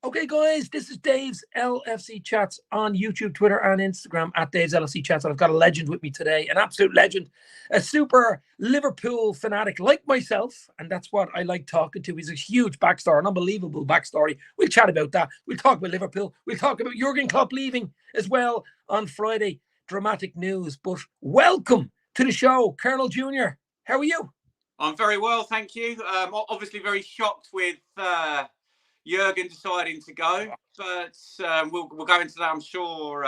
Okay, guys, this is Dave's LFC Chats on YouTube, Twitter, and Instagram at Dave's LFC Chats. And I've got a legend with me today, an absolute legend, a super Liverpool fanatic like myself. And that's what I like talking to. He's a huge backstory, an unbelievable backstory. We'll chat about that. We'll talk about Liverpool. We'll talk about Jurgen Klopp leaving as well on Friday. Dramatic news. But welcome to the show, Colonel Jr. How are you? I'm very well, thank you. Obviously very shocked with Jurgen deciding to go, but we'll go into that, I'm sure,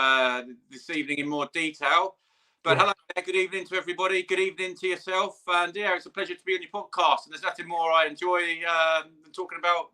this evening in more detail. But hello, good evening to everybody. Good evening to yourself. And yeah, it's a pleasure to be on your podcast. And there's nothing more I enjoy than talking about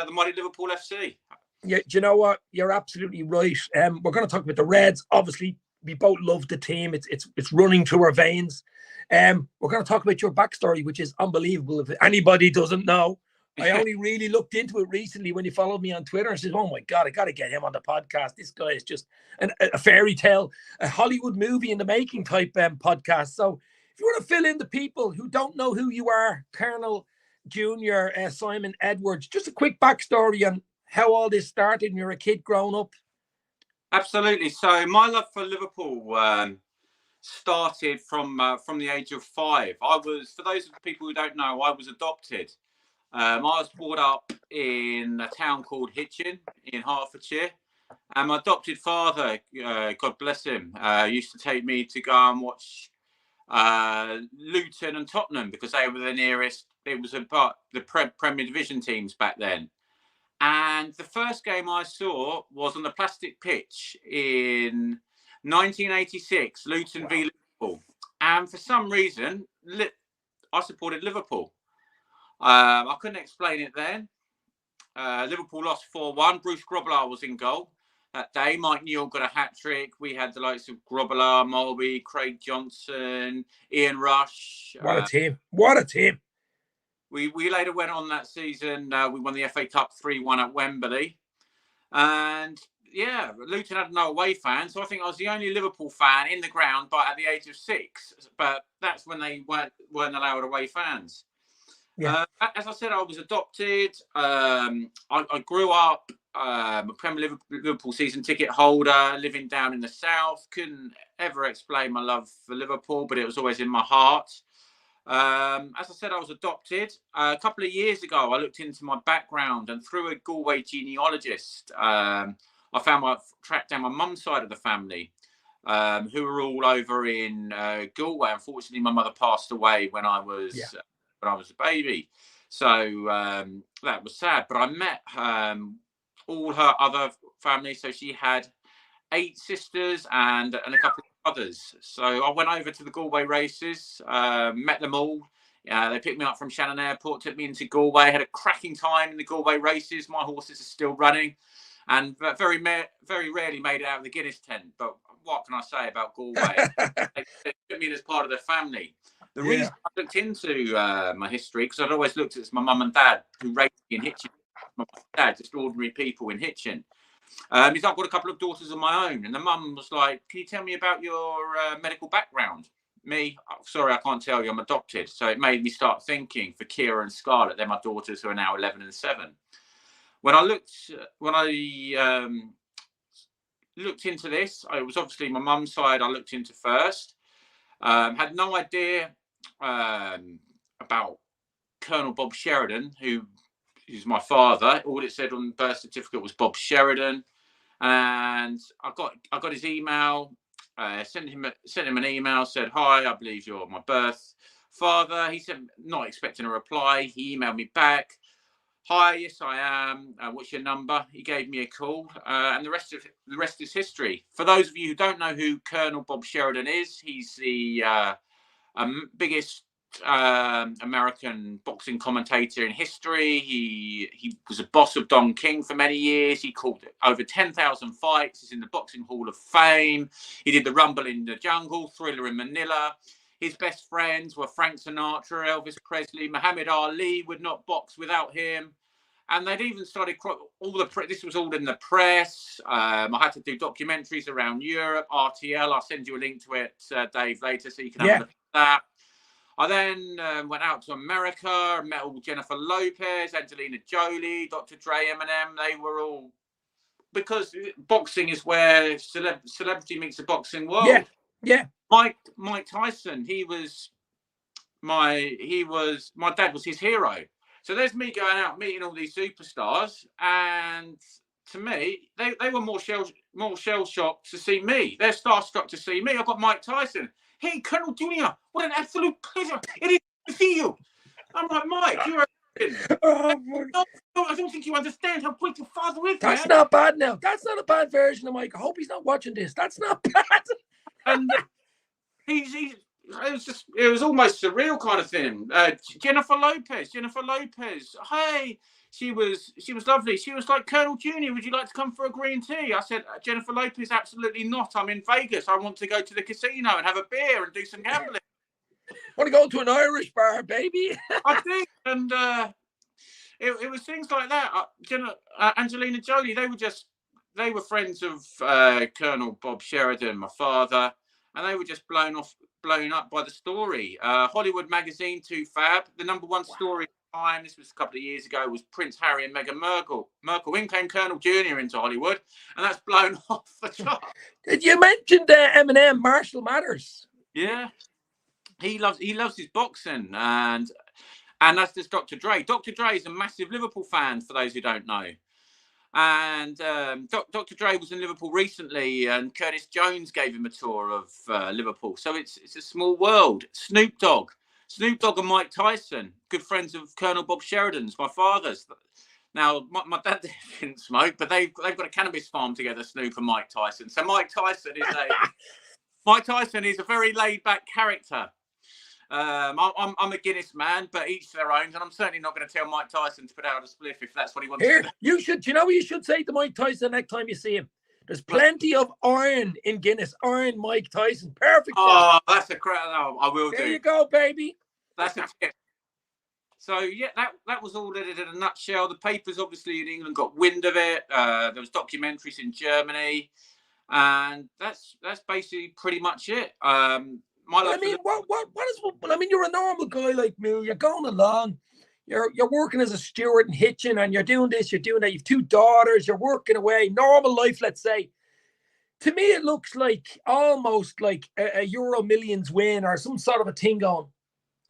the mighty Liverpool FC. Yeah, do you know what? You're absolutely right. We're going to talk about the Reds. Obviously, we both love the team. It's running through our veins. We're going to talk about your backstory, which is unbelievable. If anybody doesn't know, I only really looked into it recently when you followed me on Twitter and said, oh my God, I got to get him on the podcast. This guy is just a fairy tale, a Hollywood movie in the making type podcast. So if you want to fill in the people who don't know who you are, Colonel Jr. Simon Edwards, just a quick backstory on how all this started when you were a kid growing up. Absolutely. So my love for Liverpool started from the age of 5. I was, for those people who don't know, I was adopted. I was brought up in a town called Hitchin in Hertfordshire. And my adopted father, God bless him, used to take me to go and watch Luton and Tottenham because they were the nearest. It was about the Premier Division teams back then. And the first game I saw was on the plastic pitch in 1986, Luton v Liverpool. And for some reason, I supported Liverpool. I couldn't explain it then. Liverpool lost 4-1. Bruce Grobbelaar was in goal that day. Mike Newell got a hat-trick. We had the likes of Grobbelaar, Mulby, Craig Johnson, Ian Rush. What a team. What a team. We later went on that season. We won the FA Cup 3-1 at Wembley. And yeah, Luton had no away fans. So I think I was the only Liverpool fan in the ground at the age of 6. But that's when they weren't allowed away fans. Yeah. As I said, I was adopted. I grew up a Premier Liverpool season ticket holder, living down in the south. Couldn't ever explain my love for Liverpool, but it was always in my heart. As I said, I was adopted. A couple of years ago, I looked into my background, and through a Galway genealogist, I tracked down my mum's side of the family, who were all over in Galway. Unfortunately, my mother passed away when I was a baby, so that was sad. But I met all her other family. So she had 8 sisters and a couple of brothers. So I went over to the Galway races, met them all. They picked me up from Shannon Airport, took me into Galway. Had a cracking time in the Galway races. My horses are still running, and very rarely made it out of the Guinness tent. But what can I say about Galway? They took me in as part of their family. The reason I looked into my history, because I'd always looked at my mum and dad who raised me in Hitchin. My dad, just ordinary people in Hitchin. I've got a couple of daughters of my own, and the mum was like, "Can you tell me about your medical background?" Me, sorry, I can't tell you. I'm adopted. So it made me start thinking for Kira and Scarlett. They're my daughters who are now 11 and 7. When I looked into this, it was obviously my mum's side I looked into first. Had no idea about Colonel Bob Sheridan, who is my father. All it said on the birth certificate was Bob Sheridan, and I got his email. Sent him an email. Said, "Hi, I believe you're my birth father." He said, not expecting a reply. He emailed me back. "Hi, yes, I am. What's your number?" He gave me a call, and the rest is history. For those of you who don't know who Colonel Bob Sheridan is, he's the biggest American boxing commentator in history. He was a boss of Don King for many years. He called over 10,000 fights. He's in the Boxing Hall of Fame. He did the Rumble in the Jungle, Thriller in Manila. His best friends were Frank Sinatra, Elvis Presley, Muhammad Ali would not box without him. And they'd even started this was all in the press. I had to do documentaries around Europe, RTL. I'll send you a link to it, Dave, later, so you can have a look at that. I then went out to America, met all Jennifer Lopez, Angelina Jolie, Dr. Dre, Eminem. They were all, because boxing is where celebrity meets the boxing world. Yeah. Mike Tyson, my dad was his hero. So there's me going out meeting all these superstars, and to me, they were more shell shocked to see me. They're starstruck to see me. I've got Mike Tyson. Hey, Colonel Junior, what an absolute pleasure it is to see you. I'm like, Mike, you're a no, I don't think you understand how great your father is. That's not bad now. That's not a bad version of Mike. I hope he's not watching this. That's not bad. And it was almost surreal kind of thing. Jennifer Lopez. Hey, she was lovely. She was like, Colonel Junior, would you like to come for a green tea? I said, Jennifer Lopez, absolutely not. I'm in Vegas. I want to go to the casino and have a beer and do some gambling. Want to go to an Irish bar, baby? I think, and it was things like that. Angelina Jolie, they were friends of Colonel Bob Sheridan, my father, and they were just blown up by the story. Hollywood Magazine, Too Fab, the #1 story at the time, this was a couple of years ago, was Prince Harry and Meghan Markle. In came Colonel Junior into Hollywood, and that's blown off the chart. You mentioned Eminem, Marshall Mathers. Yeah, he loves his boxing, and that's this Dr. Dre. Dr. Dre is a massive Liverpool fan, for those who don't know. And Dr. Dre was in Liverpool recently, and Curtis Jones gave him a tour of Liverpool. So it's a small world. Snoop Dogg and Mike Tyson, good friends of Colonel Bob Sheridan's, my father's. Now, my dad didn't smoke, but they've got a cannabis farm together, Snoop and Mike Tyson. So Mike Tyson is a very laid-back character. I'm a Guinness man, but each their own, and I'm certainly not going to tell Mike Tyson to put out a spliff if that's what he wants to do. You know what you should say to Mike Tyson next time you see him? There's plenty of iron in Guinness. Iron Mike Tyson. Perfect. Oh, that's a crap. No, I will do. There you go, baby. That's a tip. So, yeah, that was all in a nutshell. The papers, obviously, in England got wind of it. There was documentaries in Germany. And that's basically pretty much it. You're a normal guy like me. You're going along. You're working as a steward in Hitchin, and you're doing this, you're doing that. You've 2 daughters. You're working away. Normal life, let's say. To me, it looks like almost like a Euro Millions win or some sort of a thing going.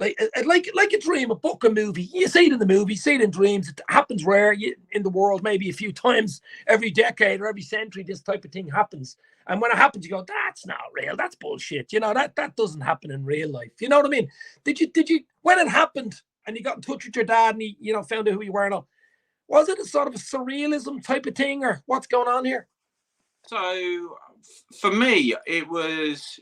Like a dream, a book, a movie. You see it in the movie, see it in dreams. It happens rare in the world, maybe a few times every decade or every century. This type of thing happens, and when it happens, you go, "That's not real. That's bullshit." You know that doesn't happen in real life. You know what I mean? Did you when it happened and you got in touch with your dad and he found out who you were and all? Was it a sort of a surrealism type of thing, or what's going on here? So for me, it was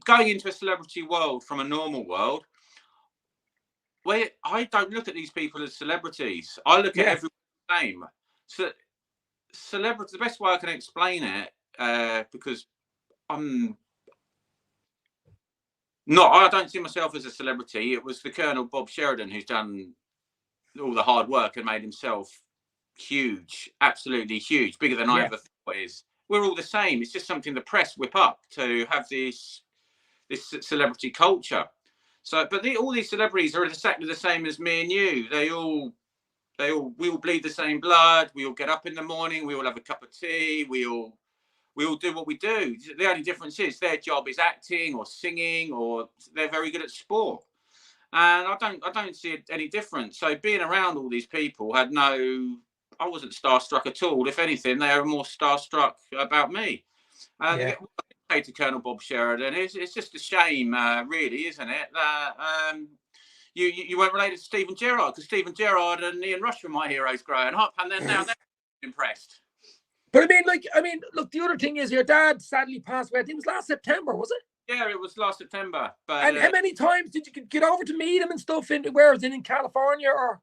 going into a celebrity world from a normal world, where I don't look at these people as celebrities. I look at everyone the same. So, celebrity, the best way I can explain it, because I don't see myself as a celebrity. It was the Colonel Bob Sheridan who's done all the hard work and made himself huge, absolutely huge, bigger than I ever thought it is. We're all the same. It's just something the press whip up to have this celebrity culture. So, but all these celebrities are exactly the same as me and you. We all bleed the same blood. We all get up in the morning. We all have a cup of tea. We all do what we do. The only difference is their job is acting or singing, or they're very good at sport. And I don't see any difference. So being around all these people I wasn't starstruck at all. If anything, they were more starstruck about me. To Colonel Bob Sheridan, it's just a shame, really, isn't it? That you weren't related to Stephen Gerrard, because Stephen Gerrard and Ian Rush were my heroes growing up, and then now they're impressed. But I mean, look, the other thing is your dad sadly passed away. I think it was last September, was it? Yeah, it was last September. But and how many times did you get over to meet him and stuff? Where was it, in California or?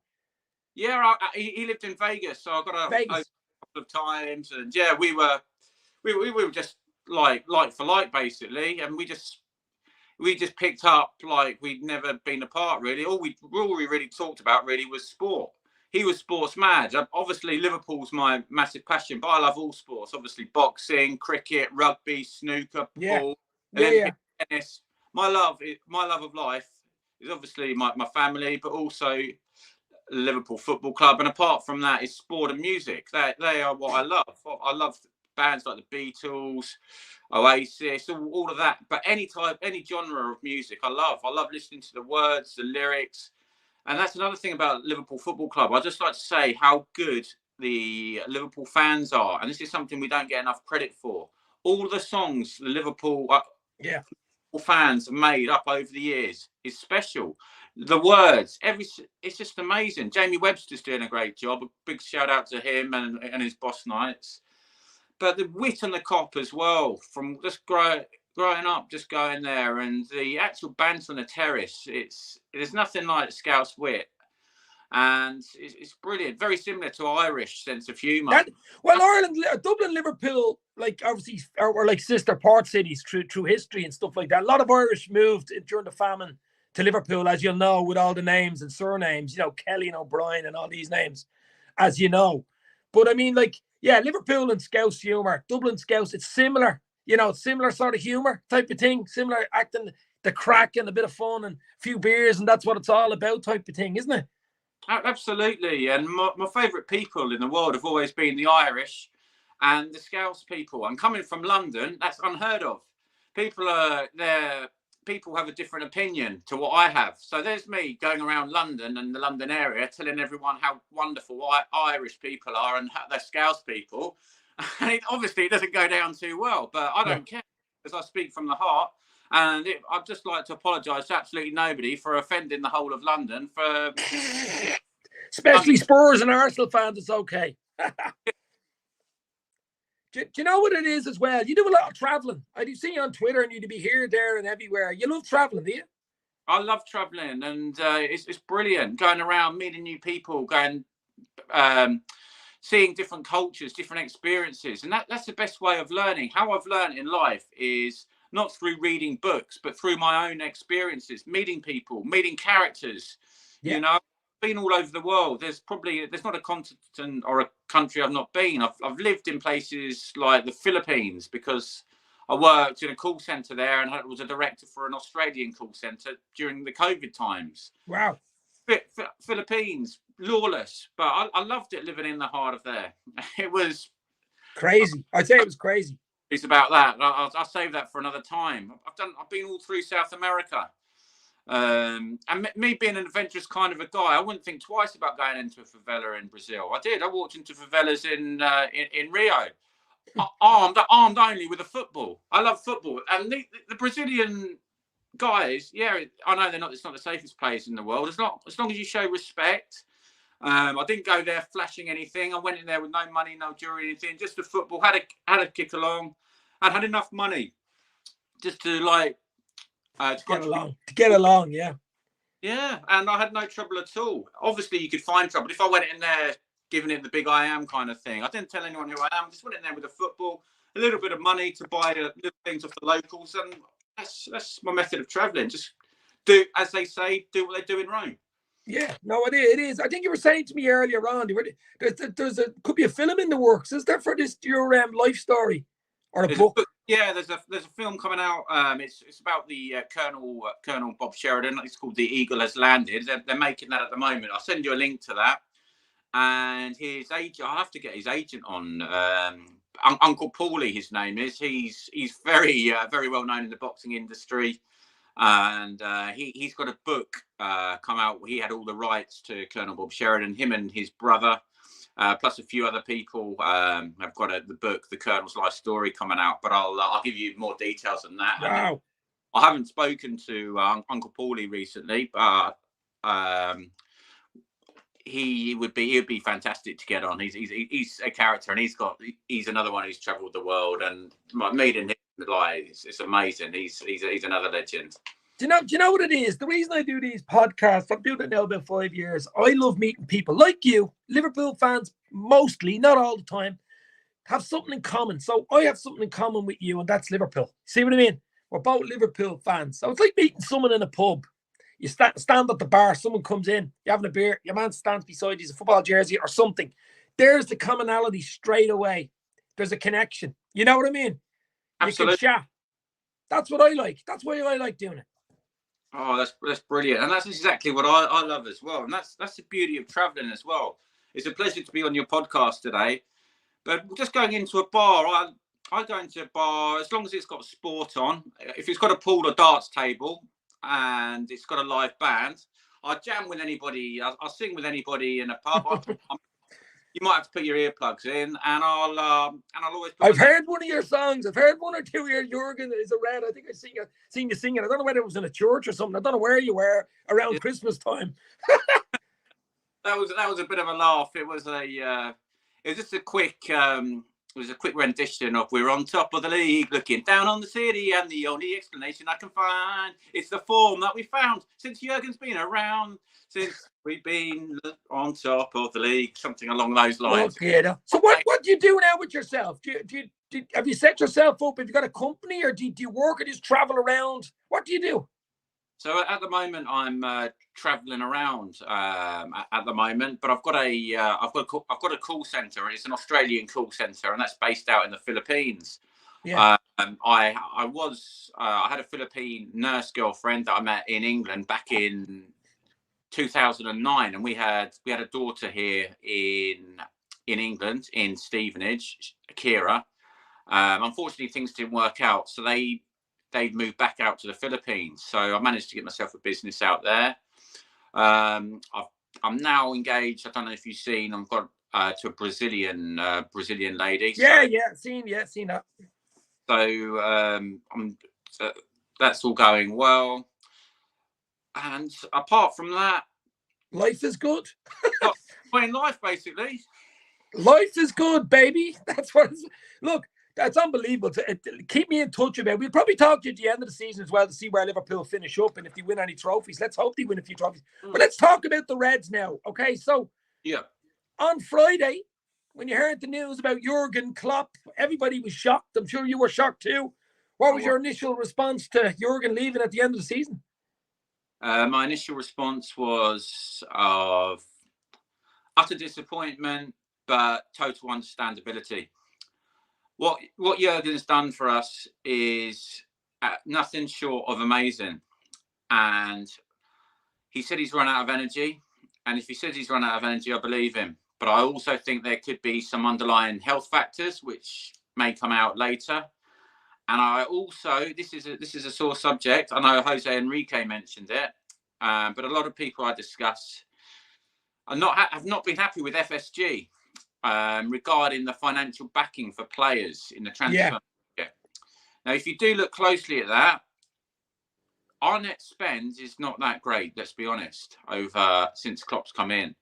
Yeah, he lived in Vegas, so I got a couple of times, and yeah, we were just like for like, basically, and we just picked up like we'd never been apart, really. All we really talked about really was sport. He was sports mad. Obviously, Liverpool's my massive passion, but I love all sports. Obviously, boxing, cricket, rugby, snooker, pool, Olympic tennis. my love of life is obviously my family, but also Liverpool Football Club, and apart from that, is sport and music. They are what I love. I love bands like the Beatles, Oasis, all of that. But any genre of music, I love. I love listening to the words, the lyrics, and that's another thing about Liverpool Football Club. I just like to say how good the Liverpool fans are, and this is something we don't get enough credit for. All the songs the Liverpool fans have made up over the years is special. The words, it's just amazing. Jamie Webster's doing a great job. A big shout out to him and his Boss Nights. But the wit and the cop as well, from just growing up, just going there, and the actual banter on the terrace. There's nothing like Scouse wit, and it's brilliant. Very similar to Irish sense of humour. Well, Ireland, Dublin, Liverpool, like obviously are like sister port cities through history and stuff like that. A lot of Irish moved during the famine to Liverpool, as you'll know, with all the names and surnames, you know, Kelly and O'Brien and all these names, as you know. But I mean, like, yeah, Liverpool and Scouse humour, Dublin Scouse, it's similar, you know, similar sort of humour type of thing, similar acting, the crack and a bit of fun and a few beers, and that's what it's all about type of thing, isn't it? Absolutely. And my favourite people in the world have always been the Irish and the Scouse people. And coming from London, that's unheard of. People have a different opinion to what I have. So there's me going around London and the London area telling everyone how wonderful Irish people are and how they're Scouse people. And obviously it doesn't go down too well, but I don't care because I speak from the heart. And I'd just like to apologise to absolutely nobody for offending the whole of London. Especially Spurs and Arsenal fans, it's okay. Do you know what it is as well? You do a lot of travelling. I do see you on Twitter and you'd be here, there and everywhere. You love travelling, do you? I love travelling, and it's brilliant. Going around, meeting new people, seeing different cultures, different experiences. And that's the best way of learning. How I've learned in life is not through reading books, but through my own experiences, meeting people, meeting characters. Yeah. You know, I've been all over the world. There's not a continent or a country I've not been. I've lived in places like the Philippines because I worked in a call centre there and I was a director for an Australian call centre during the COVID times. Wow. Philippines, lawless, but I loved it living in the heart of there. It was crazy. I'd say it was crazy. It's about that. I'll save that for another time. I've been all through South America. And me being an adventurous kind of a guy, I wouldn't think twice about going into a favela in Brazil. I did. I walked into favelas in Rio, armed only with a football. I love football, and the Brazilian guys. Yeah, I know it's not the safest place in the world. As long as you show respect. I didn't go there flashing anything. I went in there with no money, no jewelry, anything. Just the football. Had a kick along. I had enough money just to get along, yeah. Yeah, and I had no trouble at all. Obviously, you could find trouble. If I went in there giving it the big I am kind of thing, I didn't tell anyone who I am. Just went in there with a football, a little bit of money to buy little things off the locals, and that's my method of travelling. Just do, as they say, do what they do in Rome. Yeah, no, it is. I think you were saying to me earlier on, could be a film in the works. Is there for your life story or a book? Yeah, there's a film coming out. It's about the Colonel Bob Sheridan. It's called The Eagle Has Landed. They're making that at the moment. I'll send you a link to that. And his agent, I'll have to get his agent on. Uncle Paulie, his name is. He's very very well known in the boxing industry. And he's got a book come out. He had all the rights to Colonel Bob Sheridan. Him and his brother, plus a few other people, have got the book, The Colonel's Life Story, coming out. But I'll give you more details on that. Wow. I haven't spoken to Uncle Paulie recently, but he would be fantastic to get on. He's a character, and he's another one who's travelled the world, and meeting him. It's amazing. He's another legend. Do you know what it is? The reason I do these podcasts, I'm doing it now about 5 years. I love meeting people like you, Liverpool fans, mostly, not all the time, have something in common. So I have something in common with you, and that's Liverpool. See what I mean? We're both Liverpool fans. So it's like meeting someone in a pub. You stand at the bar, someone comes in, you're having a beer, your man stands beside you, a football jersey or something. There's the commonality straight away. There's a connection. You know what I mean? Absolutely. You can chat. That's what I like. That's why I like doing it. Oh, that's brilliant, and that's exactly what I love as well. And that's the beauty of traveling as well. It's a pleasure to be on your podcast today. But just going into a bar, I go into a bar as long as it's got sport on. If it's got a pool or darts table and it's got a live band, I jam with anybody. I'll sing with anybody in a pub. You might have to put your earplugs in, and I'll always. I've heard one of your songs. I've heard one or two here. Jurgen is a red. I think I seen you singing. I don't know whether it was in a church or something. I don't know where you were around Christmas time. That was a bit of a laugh. It was just a quick. It was a quick rendition of "We're on top of the league, looking down on the city, and the only explanation I can find it's the form that we found since Jurgen's been around, since we've been on top of the league," something along those lines. Okay. So what do you do now with yourself? Do you have you set yourself up? Have you got a company, or do you work or just travel around? What do you do? So at the moment, I'm traveling around at the moment, but I've got a call center. It's an Australian call center, and that's based out in the Philippines. Yeah. I had a Philippine nurse girlfriend that I met in England back in 2009, and we had a daughter here in England, in Stevenage, Akira. Unfortunately, things didn't work out, so they moved back out to the Philippines. So I managed to get myself a business out there. I'm now engaged. I don't know if you've seen. I've got to a Brazilian lady. Yeah, seen that. So that's all going well. And apart from that, life is good. playing life, basically. Life is good, baby. That's what. Look, that's unbelievable. Keep me in touch about it. We'll probably talk to you at the end of the season as well to see where Liverpool finish up and if they win any trophies. Let's hope they win a few trophies. But let's talk about the Reds now. Okay, so on Friday, when you heard the news about Jurgen Klopp, everybody was shocked. I'm sure you were shocked too. What was your initial response to Jurgen leaving at the end of the season? My initial response was of utter disappointment, but total understandability. What Jurgen's done for us is nothing short of amazing. And he said he's run out of energy. And if he says he's run out of energy, I believe him. But I also think there could be some underlying health factors which may come out later. And I also, this is a sore subject. I know Jose Enrique mentioned it, but a lot of people I discuss have not been happy with FSG regarding the financial backing for players in the transfer market. Now, if you do look closely at that, our net spend is not that great. Let's be honest. Since Klopp's come in,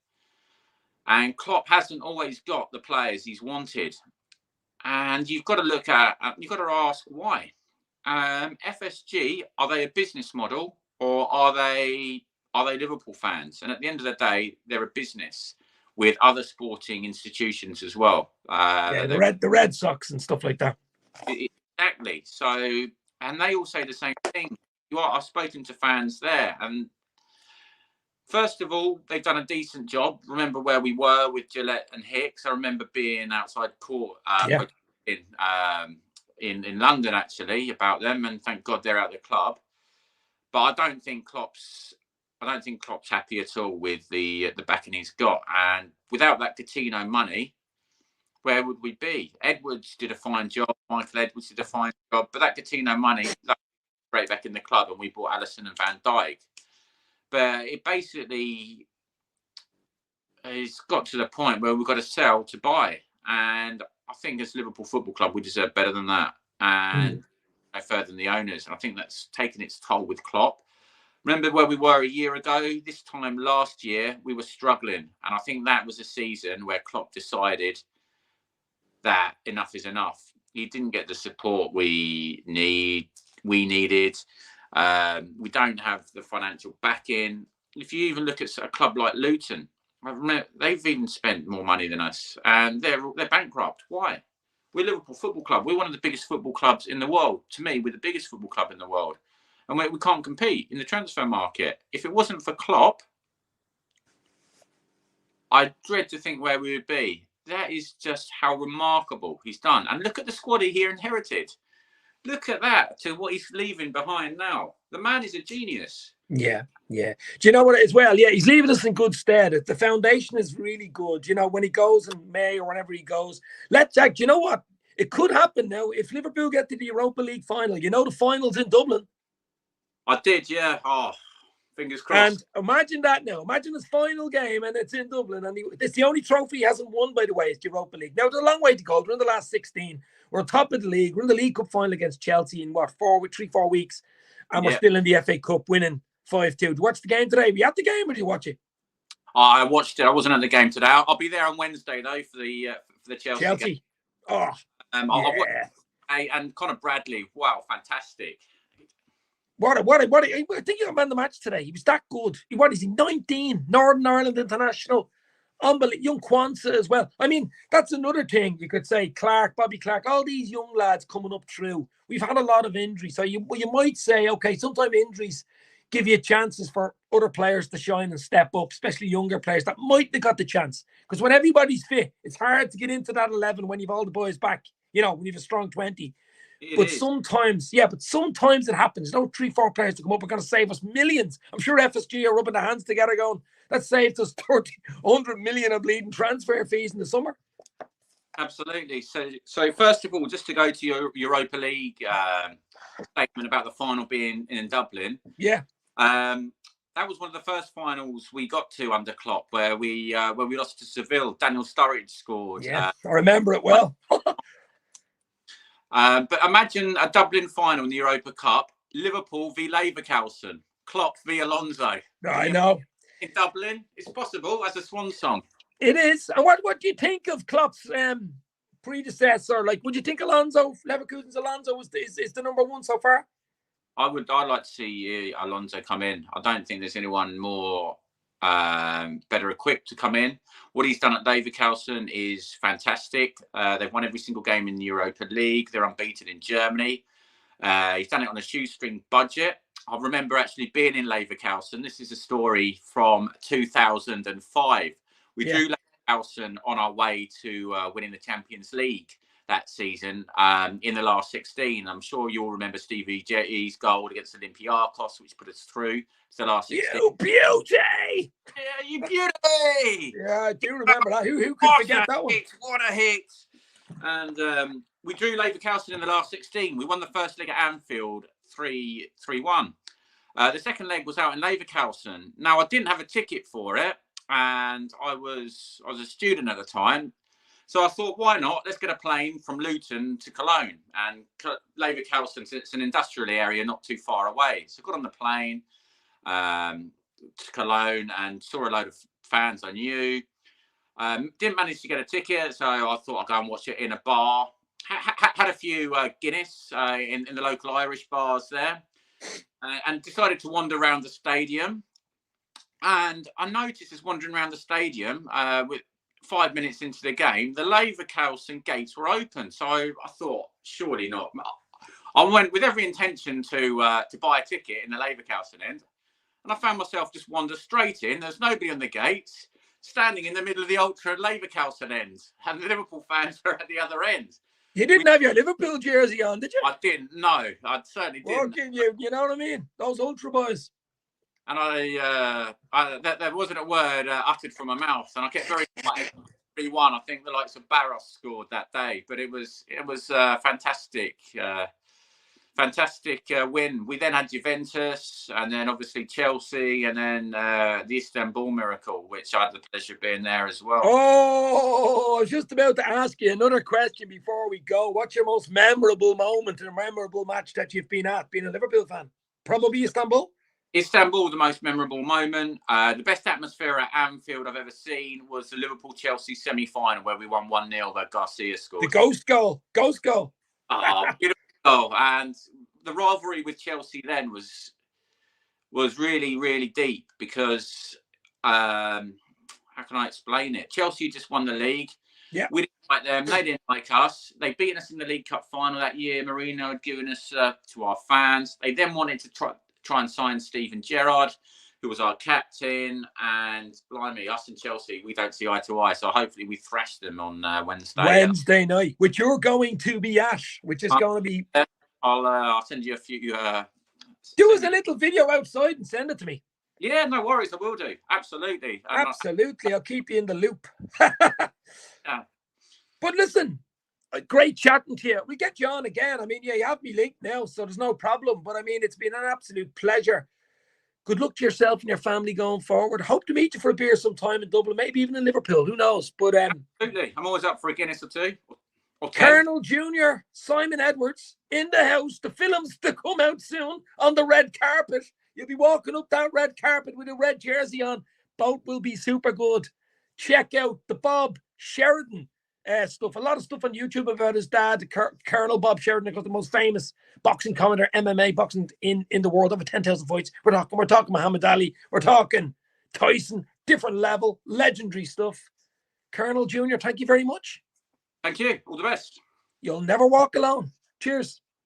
and Klopp hasn't always got the players he's wanted. And you've got to ask why. FSG, are they a business model or are they Liverpool fans? And at the end of the day, they're a business with other sporting institutions as well. The Red Sox and stuff like that. Exactly. So, and they all say the same thing. I've spoken to fans there, and first of all, they've done a decent job. Remember where we were with Gillette and Hicks? I remember being outside court in London, actually, about them, and thank God they're out of the club. But I don't think Klopp's happy at all with the backing he's got. And without that Coutinho money, where would we be? Edwards did a fine job. Michael Edwards did a fine job. But that Coutinho money, straight back in the club, and we bought Alisson and Van Dijk. But it basically has got to the point where we've got to sell to buy. And I think as Liverpool Football Club, we deserve better than that. And no further than the owners. And I think that's taken its toll with Klopp. Remember where we were a year ago? This time last year, we were struggling. And I think that was a season where Klopp decided that enough is enough. He didn't get the support we needed. We don't have the financial backing. If you even look at a club like Luton, they've even spent more money than us, and they're bankrupt. Why? We're Liverpool Football Club. We're one of the biggest football clubs in the world. To me, we're the biggest football club in the world, and we can't compete in the transfer market. If it wasn't for Klopp, I dread to think where we would be. That is just how remarkable he's done. And look at the squad he inherited. Look at that, to what he's leaving behind now. The man is a genius. Yeah, yeah. Do you know what as well? Yeah, he's leaving us in good stead. The foundation is really good. You know, when he goes in May or whenever he goes, Jack, do you know what? It could happen now if Liverpool get to the Europa League final. You know, the final's in Dublin. I did, yeah. Oh, fingers crossed. And imagine that now. Imagine his final game and it's in Dublin. And it's the only trophy he hasn't won, by the way, is the Europa League. Now, there's a long way to go. We're in the last 16. We're on top of the league. We're in the League Cup final against Chelsea in, 3-4 weeks. And we're still in the FA Cup winning 5-2. Did you watch the game today? Were you at the game or did you watch it? I watched it. I wasn't at the game today. I'll be there on Wednesday, though, for the Chelsea game. Oh, yeah. And Conor Bradley. Wow, fantastic. What I think he got man of the match today. He was that good. What is he? 19, Northern Ireland international. Unbelievable. Young Kwanzaa as well. I mean, that's another thing you could say. Clark, Bobby Clark, all these young lads coming up through. We've had a lot of injuries. So you might say, okay, sometimes injuries give you chances for other players to shine and step up, especially younger players that might have got the chance. Because when everybody's fit, it's hard to get into that 11 when you've all the boys back, you know, when you've a strong 20. Sometimes it happens. No 3-4 players to come up are going to save us millions. I'm sure FSG are rubbing their hands together going, that saved us 100 million of bleeding transfer fees in the summer. Absolutely. So first of all, just to go to your Europa League statement about the final being in Dublin. Yeah. That was one of the first finals we got to under Klopp, where we lost to Seville. Daniel Sturridge scored. Yeah, I remember it well. But imagine a Dublin final in the Europa Cup, Liverpool v Leverkusen, Klopp v Alonso. I know. In Dublin, it's possible as a swan song. It is. And what do you think of Klopp's predecessor? Like, would you think Leverkusen's Alonso is the number one so far? I'd like to see Alonso come in. I don't think there's anyone more better equipped to come in. What he's done at Leverkusen is fantastic. They've won every single game in the Europa League. They're unbeaten in Germany. He's done it on a shoestring budget. I remember actually being in Leverkusen. This is a story from 2005. We drew Leverkusen on our way to winning the Champions League that season in the last 16. I'm sure you all remember Stevie Jetty's goal against Olympiacos, which put us through to the last 16. You beauty! Yeah, you beauty! Yeah, I do remember that. Who could forget that one? What a hit! And we drew Leverkusen in the last 16. We won the first leg at Anfield 3-1. The second leg was out in Leverkusen. Now, I didn't have a ticket for it, and I was a student at the time. So I thought, why not? Let's get a plane from Luton to Cologne. And Leverkusen, it's an industrial area not too far away. So I got on the plane to Cologne and saw a load of fans I knew. Didn't manage to get a ticket, so I thought I'd go and watch it in a bar. Had a few Guinness in the local Irish bars there. And decided to wander around the stadium. And I noticed as wandering around the stadium with 5 minutes into the game, the Leverkusen gates were open. So I thought, surely not. I went with every intention to buy a ticket in the Leverkusen end. And I found myself just wander straight in. There's nobody on the gates, standing in the middle of the Ultra Leverkusen end. And the Liverpool fans are at the other end. You didn't have your Liverpool jersey on, did you? I didn't, no. I certainly didn't. You know what I mean? Those Ultra boys. And there wasn't a word uttered from my mouth, and I kept very quiet. 3-1. I think the likes of Barros scored that day, but it was fantastic, fantastic win. We then had Juventus, and then obviously Chelsea, and then the Istanbul Miracle, which I had the pleasure of being there as well. Oh, I was just about to ask you another question before we go. What's your most memorable moment and memorable match that you've been at, being a Liverpool fan? Probably Istanbul? Istanbul, the most memorable moment. The best atmosphere at Anfield I've ever seen was the Liverpool-Chelsea semi-final where we won 1-0 that Garcia scored. The ghost goal. Oh, beautiful goal. And the rivalry with Chelsea then was really, really deep because, how can I explain it? Chelsea just won the league. Yeah. We didn't like them. They didn't like us. They beat us in the League Cup final that year. Mourinho had given us to our fans. They then wanted to try and sign Steven Gerrard, who was our captain, and blimey, us and Chelsea, we don't see eye to eye. So hopefully we thrash them on Wednesday. Wednesday night, which you're going to be at, which is going to be I'll send you a few. Do us a little video outside and send it to me. Yeah, no worries. I will do. Absolutely. Absolutely. I'll keep you in the loop. Yeah. But listen, great chatting to you. We get you on again. I mean, yeah, you have me linked now, so there's no problem. But I mean, it's been an absolute pleasure. Good luck to yourself and your family going forward. Hope to meet you for a beer sometime in Dublin, maybe even in Liverpool. Who knows? But absolutely. I'm always up for a Guinness or two. Or 10. Colonel Jr., Simon Edwards in the house. The film's to come out soon on the red carpet. You'll be walking up that red carpet with a red jersey on. Both will be super good. Check out the Bob Sheridan stuff. A lot of stuff on YouTube about his dad, Colonel Bob Sheridan, the most famous boxing commentator, MMA boxing in the world. Over 10,000 fights. We're talking Muhammad Ali. We're talking Tyson. Different level, legendary stuff. Colonel Jr., thank you very much. Thank you. All the best. You'll never walk alone. Cheers.